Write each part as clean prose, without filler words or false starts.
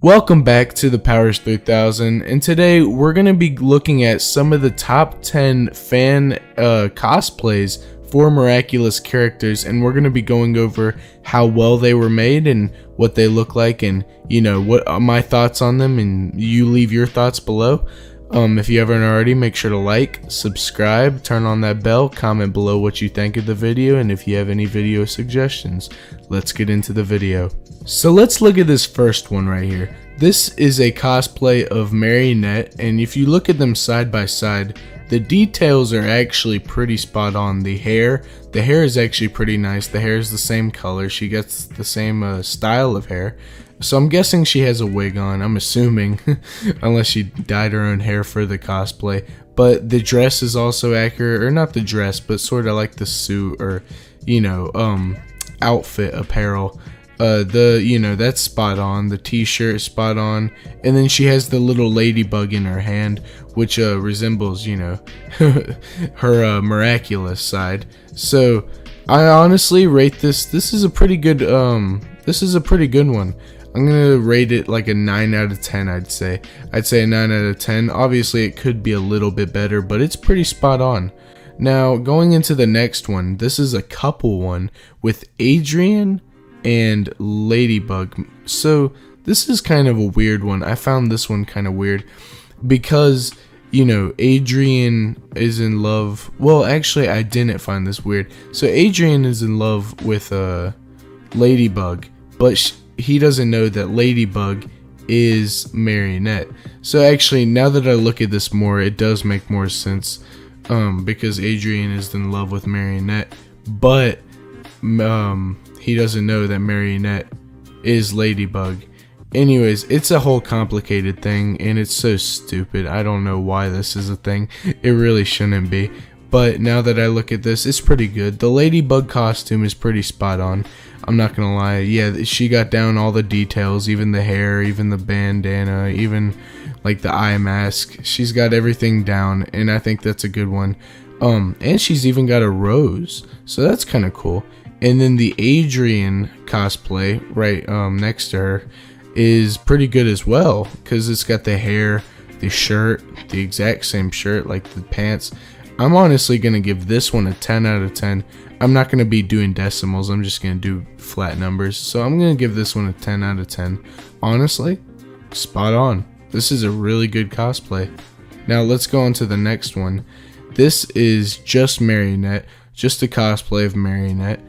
Welcome back to the Powers 3000, and today we're going to be looking at some of the top 10 fan cosplays for Miraculous characters, and we're going to be going over how well they were made and what they look like, and what are my thoughts on them, and you leave your thoughts below. If you haven't already, make sure to like, subscribe, turn on that bell, comment below what you think of the video, and if you have any video suggestions. Let's get into the video. So let's look at this first one right here. This is a cosplay of Marionette, and if you look at them side by side, the details are actually pretty spot on. The hair is actually pretty nice. The hair is the same color. She gets the same style of hair. So I'm guessing she has a wig on, I'm assuming, unless she dyed her own hair for the cosplay. But the dress is also accurate, or not the dress, but sort of like the suit or, outfit apparel. That's spot on. The t-shirt is spot on. And then she has the little ladybug in her hand, which resembles, her Miraculous side. So I honestly rate this. This is a pretty good one. I'm gonna rate it like a 9 out of 10. I'd say a 9 out of 10. Obviously it could be a little bit better, but it's pretty spot on. Now going into the next one, this is a couple one with Adrian and Ladybug. So this is kind of a weird one. I found this one kind of weird because Adrian is in love. Well, actually I didn't find this weird. So Adrian is in love with Ladybug, but he doesn't know that Ladybug is Marionette. So actually, now that I look at this more, it does make more sense, because Adrian is in love with Marionette, but he doesn't know that Marionette is Ladybug. Anyways, it's a whole complicated thing, and it's so stupid. I don't know why this is a thing. It really shouldn't be. But now that I look at this, it's pretty good. The Ladybug costume is pretty spot on. I'm not gonna lie. Yeah, she got down all the details, even the hair, even the bandana, even like the eye mask. She's got everything down, and I think that's a good one. And she's even got a rose, so that's kind of cool. And then the Adrian cosplay right next to her is pretty good as well, because it's got the hair, the shirt, the exact same shirt, like the pants. I'm honestly going to give this one a 10 out of 10. I'm not going to be doing decimals. I'm just going to do flat numbers. So I'm going to give this one a 10 out of 10. Honestly, spot on. This is a really good cosplay. Now let's go on to the next one. This is just Marionette. Just a cosplay of Marionette.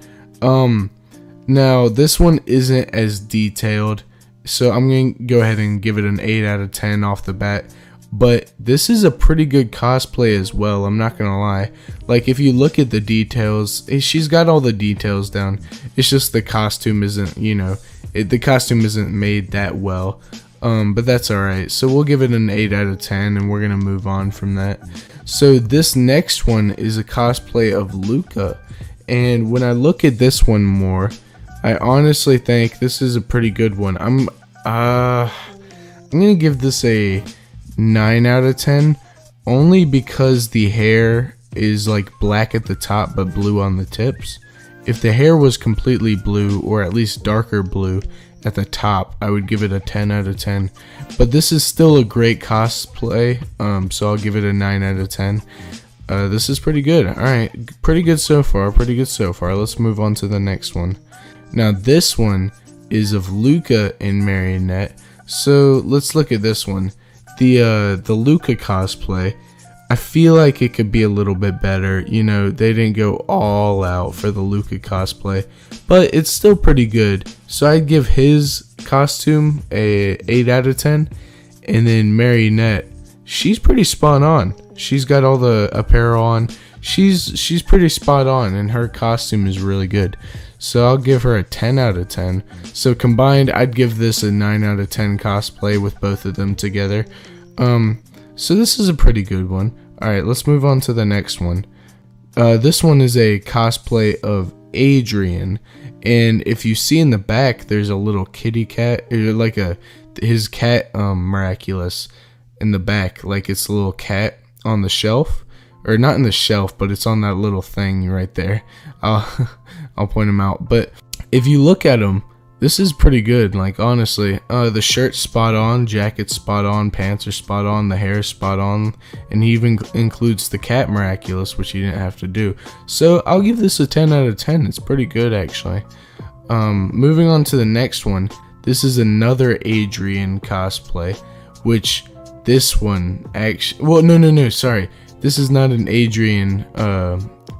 Now this one isn't as detailed. So I'm going to go ahead and give it an 8 out of 10 off the bat. But this is a pretty good cosplay as well, I'm not gonna lie. Like, if you look at the details, she's got all the details down. It's just the costume isn't, the costume isn't made that well. But that's alright. So we'll give it an 8 out of 10, and we're gonna move on from that. So this next one is a cosplay of Luca. And when I look at this one more, I honestly think this is a pretty good one. I'm gonna give this a 9 out of 10, only because the hair is like black at the top but blue on the tips. If the hair was completely blue, or at least darker blue at the top, I would give it a 10 out of 10. But this is still a great cosplay, so I'll give it a 9 out of 10. This is pretty good. Alright, pretty good so far. Let's move on to the next one. Now this one is of Luca and Marionette. So let's look at this one. The Luca cosplay, I feel like it could be a little bit better. They didn't go all out for the Luca cosplay, but it's still pretty good. So I'd give his costume a 8 out of 10. And then Marionette, she's pretty spot on. She's got all the apparel on. She's pretty spot on, and her costume is really good. So I'll give her a 10 out of 10. So combined, I'd give this a 9 out of 10 cosplay with both of them together. So this is a pretty good one. Alright, let's move on to the next one. This one is a cosplay of Adrian. And if you see in the back, there's a little kitty cat, or like his cat, Miraculous, in the back. Like it's a little cat on the shelf. Or not in the shelf, but it's on that little thing right there. I'll point him out. But if you look at him, This is pretty good, like, honestly. The shirt's spot on, jacket's spot on, pants are spot on, the hair's spot on, and he even includes the cat Miraculous, which he didn't have to do. So I'll give this a 10 out of 10. It's pretty good, actually. Moving on to the next one. This is another Adrian cosplay, which this one actually, well, no, sorry. This is not an Adrian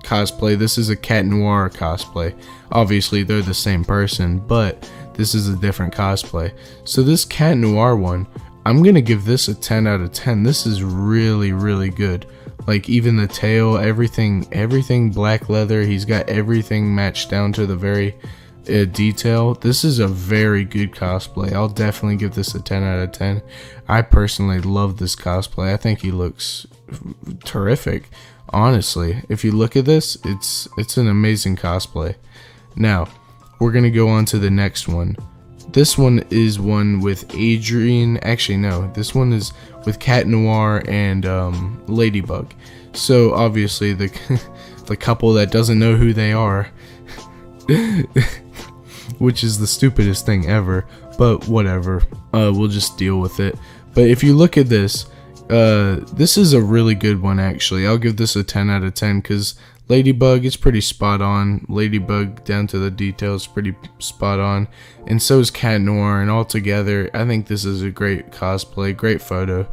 cosplay. This is a Cat Noir cosplay. Obviously they're the same person, but this is a different cosplay. So this Cat Noir one, I'm gonna give this a 10 out of 10. This is really, really good. Like, even the tail, everything black leather. He's got everything matched down to the very detail. This is a very good cosplay. I'll definitely give this a 10 out of 10. I personally love this cosplay. I think he looks terrific. Honestly, if you look at this, it's an amazing cosplay. Now, we're gonna go on to the next one. This one is one with Adrian. Actually, no, this one is with Cat Noir and Ladybug. So obviously the the couple that doesn't know who they are, which is the stupidest thing ever. But whatever, we'll just deal with it. But if you look at this, this is a really good one, actually. I'll give this a 10 out of 10 because Ladybug is pretty spot on. Ladybug down to the details, pretty spot on, and so is Cat Noir. And all together, I think this is a great cosplay, great photo,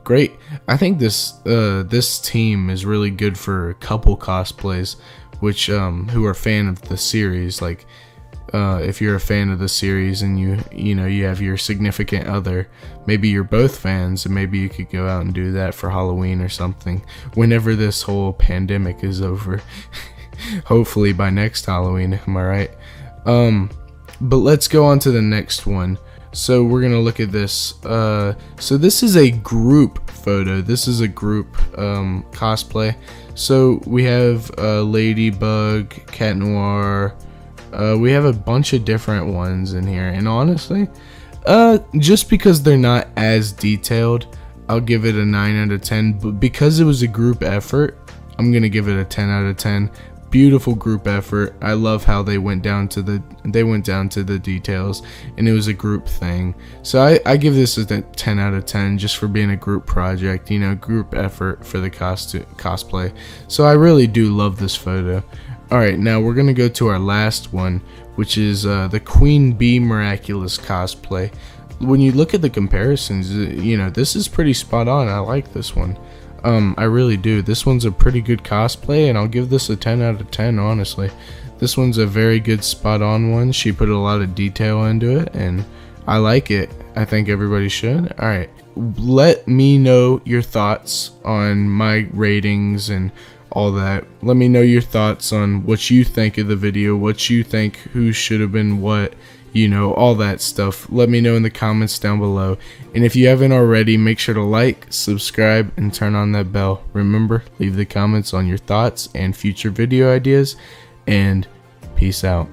great. I think this this team is really good for couple cosplays, which who are a fan of the series. Like, if you're a fan of the series and you know you have your significant other, maybe you're both fans, and maybe you could go out and do that for Halloween or something whenever this whole pandemic is over. Hopefully by next Halloween, am I right? But let's go on to the next one. So we're gonna look at this. So this is a group photo. This is a group cosplay. So we have Ladybug, Cat Noir. We have a bunch of different ones in here, and honestly, just because they're not as detailed, I'll give it a 9 out of 10. But because it was a group effort, I'm gonna give it a 10 out of 10. Beautiful group effort. I love how they went down to the details, and it was a group thing. So I give this a 10 out of 10 just for being a group project, you know, group effort for the cosplay. So I really do love this photo. Alright, now we're gonna go to our last one, which is the Queen Bee Miraculous cosplay. When you look at the comparisons, you know, this is pretty spot on. I like this one. I really do. This one's a pretty good cosplay, and I'll give this a 10 out of 10, honestly. This one's a very good spot on one. She put a lot of detail into it, and I like it. I think everybody should. Alright, let me know your thoughts on my ratings and all that. Let me know your thoughts on what you think of the video, what you think, who should have been what, you know, all that stuff. Let me know in the comments down below. And if you haven't already, make sure to like, subscribe, and turn on that bell. Remember, leave the comments on your thoughts and future video ideas, and peace out.